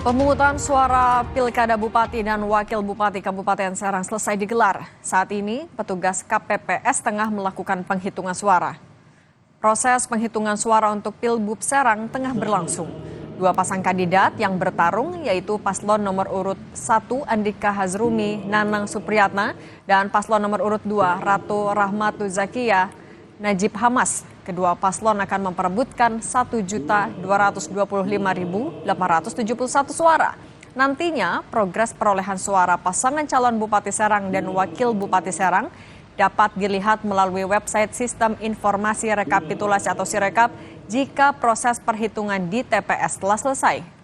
Pemungutan suara Pilkada Bupati dan Wakil Bupati Kabupaten Serang selesai digelar. Saat ini, petugas KPPS tengah melakukan penghitungan suara. Proses penghitungan suara untuk Pilbub Serang tengah berlangsung. Dua pasang kandidat yang bertarung yaitu paslon nomor urut 1 Andika Hazrumi Nanang Supriyatna dan paslon nomor urut 2 Ratu Rahmatu Zakia Najib Hamas. Kedua paslon akan memperebutkan 1.225.871 suara. Nantinya progres perolehan suara pasangan calon Bupati Serang dan Wakil Bupati Serang dapat dilihat melalui website Sistem Informasi Rekapitulasi atau Sirekap jika proses perhitungan di TPS telah selesai.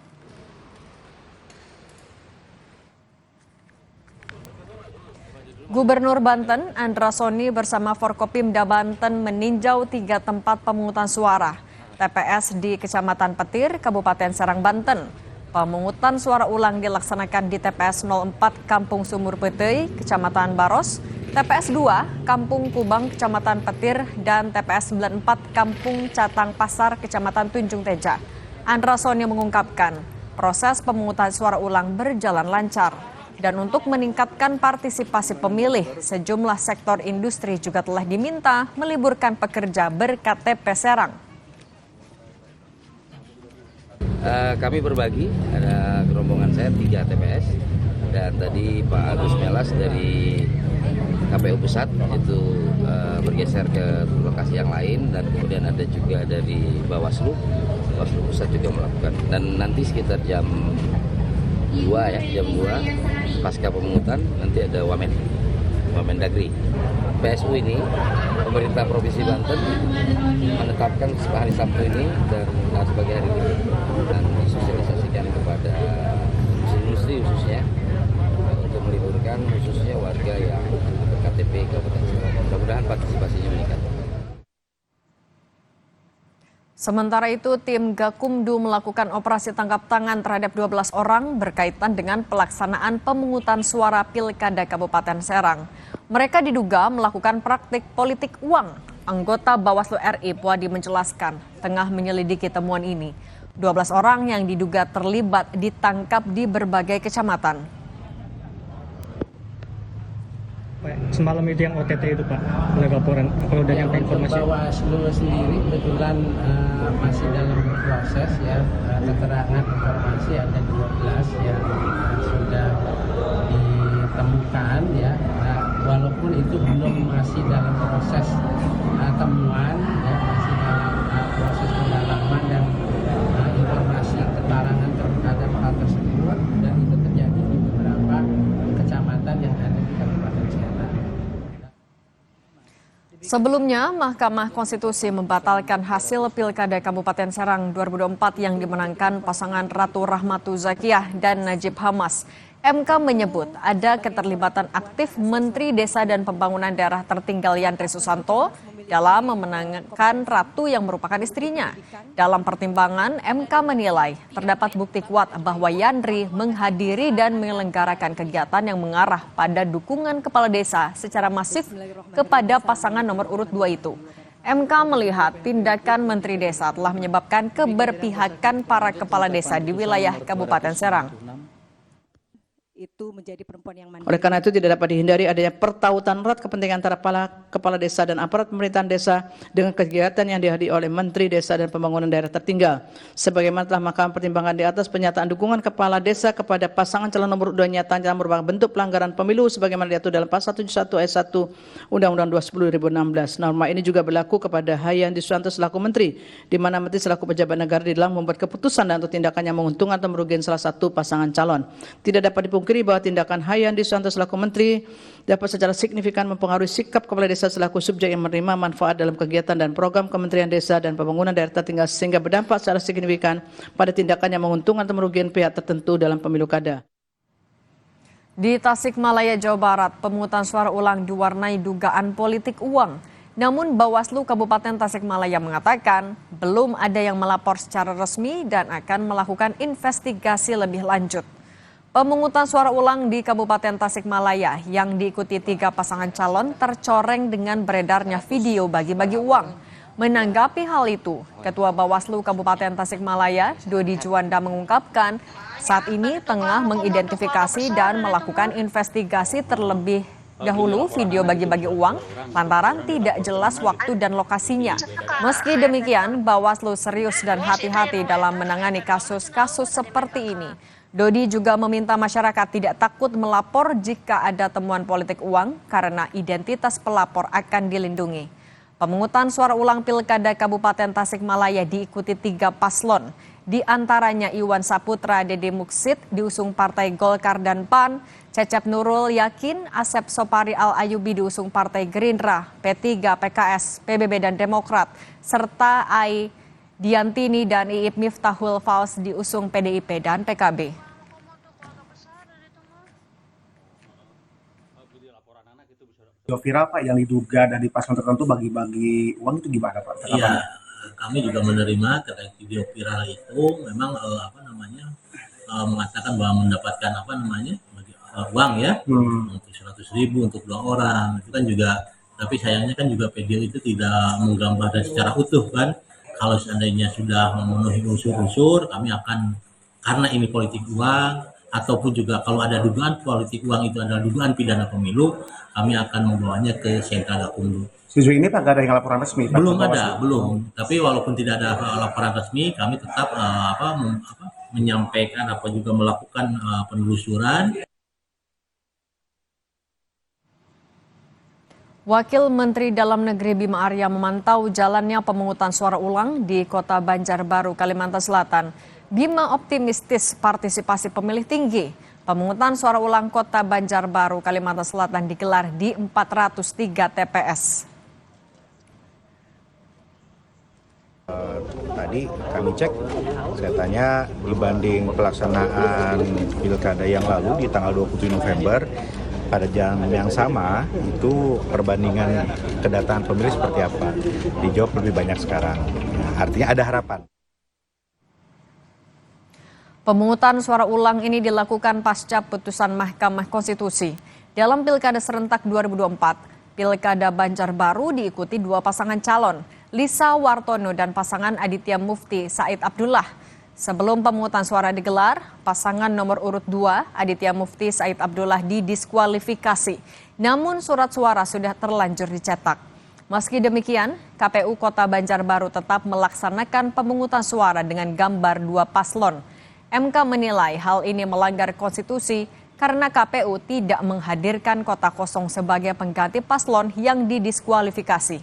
Gubernur Banten Andra Soni bersama Forkopimda Banten meninjau 3 tempat pemungutan suara TPS di Kecamatan Petir, Kabupaten Serang, Banten. Pemungutan suara ulang dilaksanakan di TPS 04 Kampung Sumur Petei, Kecamatan Baros, TPS 2 Kampung Kubang, Kecamatan Petir, dan TPS 94 Kampung Catang Pasar, Kecamatan Tunjung Teja. Andra Soni mengungkapkan proses pemungutan suara ulang berjalan lancar. Dan untuk meningkatkan partisipasi pemilih, sejumlah sektor industri juga telah diminta meliburkan pekerja ber-KTP Serang. Kami berbagi, ada rombongan saya 3 TPS, dan tadi Pak Agus Melas dari KPU Pusat itu bergeser ke lokasi yang lain, dan kemudian ada juga dari Bawaslu Pusat juga melakukan. Dan nanti sekitar jam 2 pasca pemungutan nanti ada Wamendagri. PSU ini pemerintah Provinsi Banten menetapkan hari Sabtu ini dan sebagai hari libur dan disosialisasikan kepada industri khususnya untuk meliburkan khususnya warga yang berKTP Kabupaten Serang. Mudah-mudahan partisipasinya meningkat. Sementara itu, tim Gakumdu melakukan operasi tangkap tangan terhadap 12 orang berkaitan dengan pelaksanaan pemungutan suara Pilkada Kabupaten Serang. Mereka diduga melakukan praktik politik uang. Anggota Bawaslu RI Puadi menjelaskan tengah menyelidiki temuan ini. 12 orang yang diduga terlibat ditangkap di berbagai kecamatan. Semalam itu yang OTT itu Pak, ada laporan, kalau udah nyampe informasi. Bawaslu sendiri kebetulan masih dalam proses ya, keterangan informasi ada 12 yang sudah ditemukan ya, walaupun itu belum masih dalam proses temuan ya, masih dalam proses pendalaman dan informasi keterangan terhadap hal tersebut, dan itu terjadi di beberapa kecamatan yang ada di Kabupaten Serang. Sebelumnya, Mahkamah Konstitusi membatalkan hasil Pilkada Kabupaten Serang 2024 yang dimenangkan pasangan Ratu Rahmatu Zakiah dan Najib Hamas. MK menyebut ada keterlibatan aktif Menteri Desa dan Pembangunan Daerah Tertinggal Yandri Susanto dalam memenangkan Ratu yang merupakan istrinya. Dalam pertimbangan, MK menilai terdapat bukti kuat bahwa Yandri menghadiri dan menyelenggarakan kegiatan yang mengarah pada dukungan kepala desa secara masif kepada pasangan nomor urut 2 itu. MK melihat tindakan Menteri Desa telah menyebabkan keberpihakan para kepala desa di wilayah Kabupaten Serang. Itu menjadi perempuan yang mandiri. Oleh karena itu tidak dapat dihindari adanya pertautan erat kepentingan antara kepala desa dan aparat pemerintahan desa dengan kegiatan yang dihadiri oleh Menteri Desa dan Pembangunan Daerah Tertinggal. Sebagaimana telah Mahkamah pertimbangan di atas, pernyataan dukungan kepala desa kepada pasangan calon nomor 2 nyatanya merupakan bentuk pelanggaran pemilu sebagaimana diatur dalam pasal 71 ayat 1 Undang-Undang 20 2016. Norma ini juga berlaku kepada Hayandi Susanto selaku menteri, di mana menteri selaku pejabat negara di dalam membuat keputusan dan atau tindakan yang menguntungkan atau merugikan salah satu pasangan calon. Tidak dapat dipungkiri bahwa tindakan Hayandi Susanto selaku menteri dapat secara signifikan mempengaruhi sikap kepala desa selaku subjek yang menerima manfaat dalam kegiatan dan program Kementerian Desa dan Pembangunan Daerah Tertinggal sehingga berdampak secara signifikan pada tindakan yang menguntungkan atau merugikan pihak tertentu dalam pemilu kada. Di Tasikmalaya, Jawa Barat, pemungutan suara ulang diwarnai dugaan politik uang. Namun Bawaslu Kabupaten Tasikmalaya mengatakan belum ada yang melapor secara resmi dan akan melakukan investigasi lebih lanjut. Pemungutan suara ulang di Kabupaten Tasikmalaya yang diikuti 3 pasangan calon tercoreng dengan beredarnya video bagi-bagi uang. Menanggapi hal itu, Ketua Bawaslu Kabupaten Tasikmalaya, Dodi Juanda mengungkapkan saat ini tengah mengidentifikasi dan melakukan investigasi terlebih dahulu video bagi-bagi uang lantaran tidak jelas waktu dan lokasinya. Meski demikian, Bawaslu serius dan hati-hati dalam menangani kasus-kasus seperti ini. Dodi juga meminta masyarakat tidak takut melapor jika ada temuan politik uang karena identitas pelapor akan dilindungi. Pemungutan suara ulang Pilkada Kabupaten Tasikmalaya diikuti 3 paslon. Di antaranya Iwan Saputra Dede Muksid diusung Partai Golkar dan PAN, Cecep Nurul Yakin, Asep Sopari Al Ayubi diusung Partai Gerindra, P3, PKS, PBB dan Demokrat, serta Ai Diantini dan Iip Miftahul Faus diusung PDIP dan PKB. Video viral Pak yang diduga dari paslon tertentu bagi-bagi uang itu gimana Pak? Iya, kami juga menerima terkait video viral itu memang mengatakan bahwa mendapatkan uang ya untuk 100.000 untuk 2 orang itu kan juga, tapi sayangnya kan juga video itu tidak menggambarkan secara utuh kan. Kalau seandainya sudah memenuhi unsur-unsur, kami akan, karena ini politik uang ataupun juga kalau ada dugaan politik uang itu adalah dugaan pidana pemilu, kami akan membawanya ke Sentra Gakumdu. Sejauh ini Pak nggak ada yang laporan resmi? Pak, belum ada, belum. Tapi walaupun tidak ada laporan resmi, kami tetap menyampaikan juga melakukan penelusuran. Wakil Menteri Dalam Negeri Bima Arya memantau jalannya pemungutan suara ulang di Kota Banjarbaru, Kalimantan Selatan. Bima optimistis partisipasi pemilih tinggi. Pemungutan suara ulang Kota Banjarbaru, Kalimantan Selatan digelar di 403 TPS. Tadi kami cek, saya tanya dibanding pelaksanaan pilkada yang lalu di tanggal 27 November, pada jam yang sama itu perbandingan kedatangan pemilih seperti apa? Dijawab lebih banyak sekarang. Artinya ada harapan. Pemungutan suara ulang ini dilakukan pasca putusan Mahkamah Konstitusi. Dalam Pilkada Serentak 2024, Pilkada Banjarbaru diikuti 2 pasangan calon, Lisa Wartono dan pasangan Aditya Mufti Said Abdullah. Sebelum pemungutan suara digelar, pasangan nomor urut 2, Aditya Mufti Said Abdullah didiskualifikasi. Namun surat suara sudah terlanjur dicetak. Meski demikian, KPU Kota Banjarbaru tetap melaksanakan pemungutan suara dengan gambar 2 paslon. MK menilai hal ini melanggar konstitusi karena KPU tidak menghadirkan kota kosong sebagai pengganti paslon yang didiskualifikasi.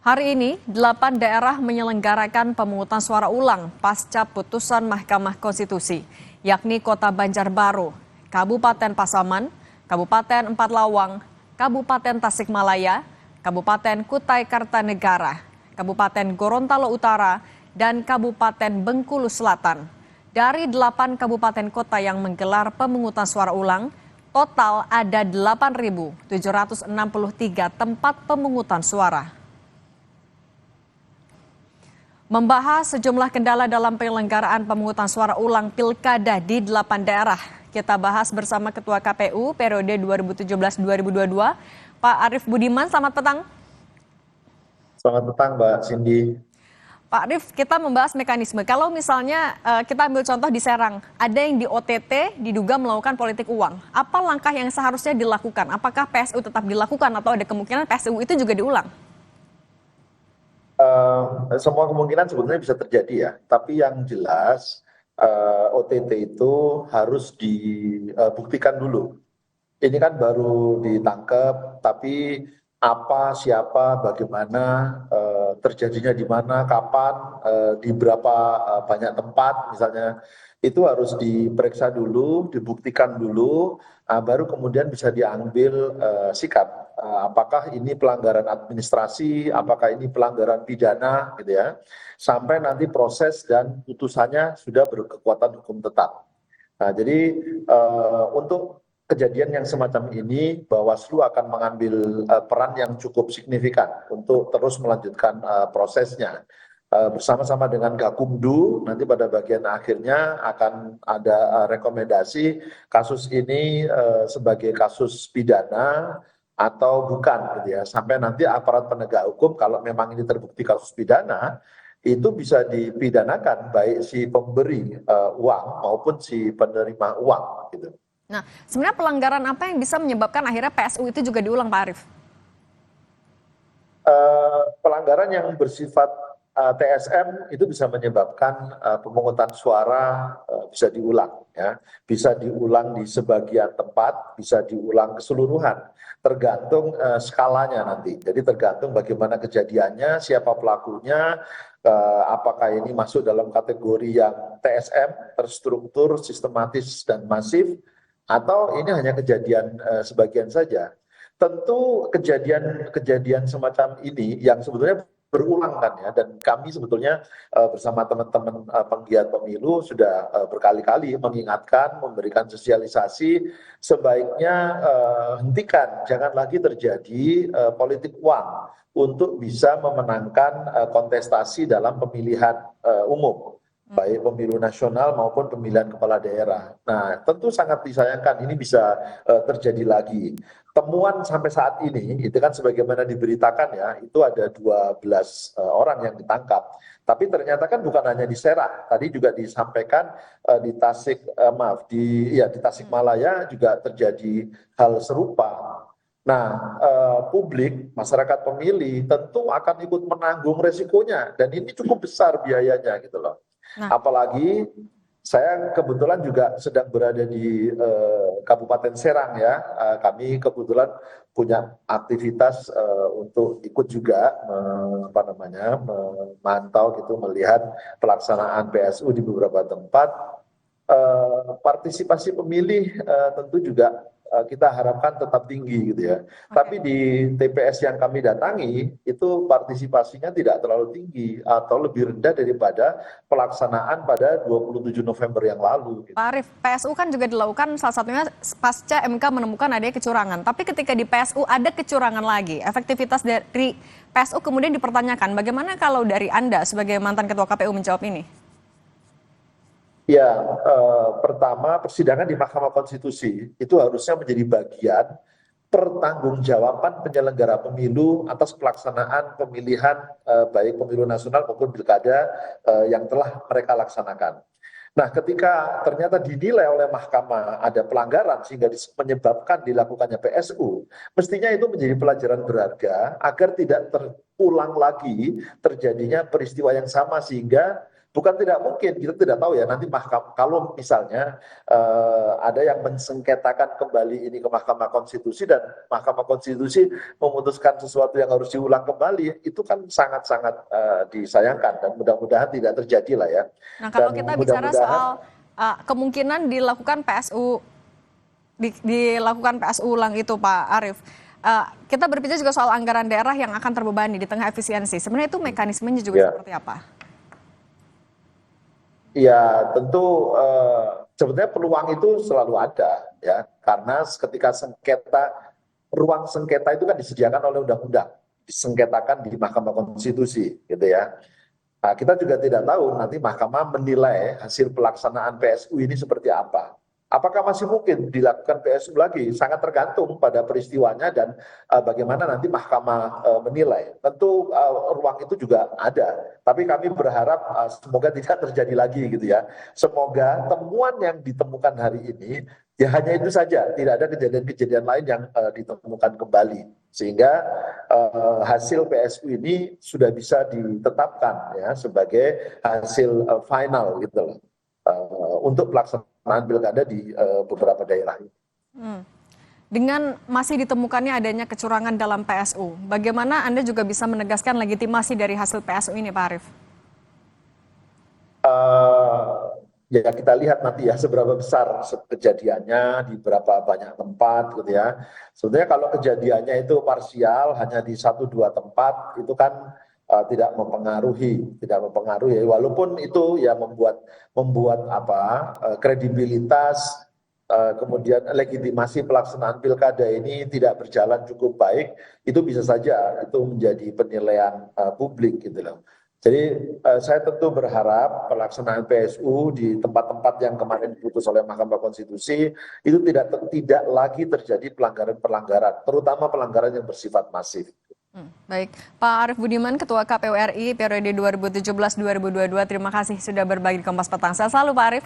Hari ini, 8 daerah menyelenggarakan pemungutan suara ulang pasca putusan Mahkamah Konstitusi, yakni Kota Banjarbaru, Kabupaten Pasaman, Kabupaten Empat Lawang, Kabupaten Tasikmalaya, Kabupaten Kutai Kartanegara, Kabupaten Gorontalo Utara, dan Kabupaten Bengkulu Selatan. Dari 8 kabupaten kota yang menggelar pemungutan suara ulang, total ada 8.763 tempat pemungutan suara. Membahas sejumlah kendala dalam penyelenggaraan pemungutan suara ulang Pilkada di 8 daerah, kita bahas bersama Ketua KPU periode 2017-2022, Pak Arief Budiman. Selamat petang. Selamat petang, Mbak Cindy. Pak Arief, kita membahas mekanisme. Kalau misalnya kita ambil contoh di Serang, ada yang di OTT diduga melakukan politik uang. Apa langkah yang seharusnya dilakukan? Apakah PSU tetap dilakukan atau ada kemungkinan PSU itu juga diulang? Semua kemungkinan sebenarnya bisa terjadi ya. Tapi yang jelas OTT itu harus dibuktikan dulu. Ini kan baru ditangkap, tapi apa, siapa, bagaimana, terjadinya di mana, kapan, di berapa banyak tempat misalnya, itu harus diperiksa dulu, dibuktikan dulu, baru kemudian bisa diambil sikap. Apakah ini pelanggaran administrasi, apakah ini pelanggaran pidana gitu ya, sampai nanti proses dan putusannya sudah berkekuatan hukum tetap. Nah, jadi untuk kejadian yang semacam ini, Bawaslu akan mengambil peran yang cukup signifikan untuk terus melanjutkan prosesnya. bersama-sama dengan Gakumdu nanti pada bagian akhirnya akan ada rekomendasi kasus ini sebagai kasus pidana atau bukan gitu ya, sampai nanti aparat penegak hukum kalau memang ini terbukti kasus pidana itu bisa dipidanakan baik si pemberi uang maupun si penerima uang gitu. Nah, sebenarnya pelanggaran apa yang bisa menyebabkan akhirnya PSU itu juga diulang, Pak Arief? Pelanggaran yang bersifat TSM itu bisa menyebabkan pemungutan suara bisa diulang, ya, bisa diulang di sebagian tempat, bisa diulang keseluruhan, tergantung skalanya nanti. Jadi tergantung bagaimana kejadiannya, siapa pelakunya, apakah ini masuk dalam kategori yang TSM, terstruktur, sistematis dan masif, atau ini hanya kejadian sebagian saja. Tentu kejadian semacam ini yang sebetulnya berulang kan ya, dan kami sebetulnya bersama teman-teman penggiat pemilu sudah berkali-kali mengingatkan, memberikan sosialisasi sebaiknya hentikan, jangan lagi terjadi politik uang untuk bisa memenangkan kontestasi dalam pemilihan umum, baik pemilu nasional maupun pemilihan kepala daerah. Nah, tentu sangat disayangkan ini bisa terjadi lagi. Temuan sampai saat ini, itu kan sebagaimana diberitakan ya, itu ada 12 orang yang ditangkap. Tapi ternyata kan bukan hanya di Serang, tadi juga disampaikan di Tasikmalaya juga terjadi hal serupa. Nah, publik, masyarakat pemilih tentu akan ikut menanggung resikonya, dan ini cukup besar biayanya gitu loh. Apalagi saya kebetulan juga sedang berada di Kabupaten Serang ya, kami kebetulan punya aktivitas untuk ikut juga memantau gitu, melihat pelaksanaan PSU di beberapa tempat. Partisipasi pemilih tentu juga kita harapkan tetap tinggi gitu ya. Tapi di TPS yang kami datangi itu partisipasinya tidak terlalu tinggi atau lebih rendah daripada pelaksanaan pada 27 November yang lalu. Pak Arief, PSU kan juga dilakukan salah satunya pasca MK menemukan adanya kecurangan. Tapi ketika di PSU ada kecurangan lagi, efektivitas dari PSU kemudian dipertanyakan. Bagaimana kalau dari Anda sebagai mantan Ketua KPU menjawab ini? Ya, pertama persidangan di Mahkamah Konstitusi itu harusnya menjadi bagian pertanggungjawaban penyelenggara pemilu atas pelaksanaan pemilihan baik pemilu nasional maupun pilkada yang telah mereka laksanakan. Nah, ketika ternyata dinilai oleh mahkamah ada pelanggaran sehingga menyebabkan dilakukannya PSU, mestinya itu menjadi pelajaran berharga agar tidak terulang lagi terjadinya peristiwa yang sama, sehingga bukan tidak mungkin, kita tidak tahu ya nanti kalau misalnya ada yang mensengketakan kembali ini ke Mahkamah Konstitusi dan Mahkamah Konstitusi memutuskan sesuatu yang harus diulang kembali, itu kan sangat-sangat disayangkan dan mudah-mudahan tidak terjadi lah ya. Nah, kalau kita bicara soal kemungkinan dilakukan PSU ulang itu, Pak Arief, kita berbicara juga soal anggaran daerah yang akan terbebani di tengah efisiensi. Sebenarnya itu mekanismenya juga seperti apa? Ya, tentu sebenarnya peluang itu selalu ada ya, karena ketika ruang sengketa itu kan disediakan oleh undang-undang, disengketakan di Mahkamah Konstitusi gitu ya. Nah, kita juga tidak tahu nanti Mahkamah menilai hasil pelaksanaan PSU ini seperti apa. Apakah masih mungkin dilakukan PSU lagi? Sangat tergantung pada peristiwanya dan bagaimana nanti Mahkamah menilai. Tentu ruang itu juga ada, tapi kami berharap semoga tidak terjadi lagi gitu ya. Semoga temuan yang ditemukan hari ini ya hanya itu saja, tidak ada kejadian-kejadian lain yang ditemukan kembali, sehingga hasil PSU ini sudah bisa ditetapkan ya sebagai hasil final gitu loh. Untuk pelaksanaan pilkada di beberapa daerah. Dengan masih ditemukannya adanya kecurangan dalam PSU, bagaimana Anda juga bisa menegaskan legitimasi dari hasil PSU ini, Pak Arief? Ya kita lihat nanti ya seberapa besar kejadiannya di berapa banyak tempat gitu ya. Sebenarnya kalau kejadiannya itu parsial hanya di 1-2 tempat itu kan tidak mempengaruhi, walaupun itu ya membuat kredibilitas, kemudian legitimasi pelaksanaan pilkada ini tidak berjalan cukup baik, itu bisa saja itu menjadi penilaian publik gitu loh. Jadi saya tentu berharap pelaksanaan PSU di tempat-tempat yang kemarin diputus oleh Mahkamah Konstitusi itu tidak lagi terjadi pelanggaran-pelanggaran, terutama pelanggaran yang bersifat masif. Baik, Pak Arief Budiman, Ketua KPU RI periode 2017-2022, terima kasih sudah berbagi di Kompas Petang. Sehat selalu Pak Arief.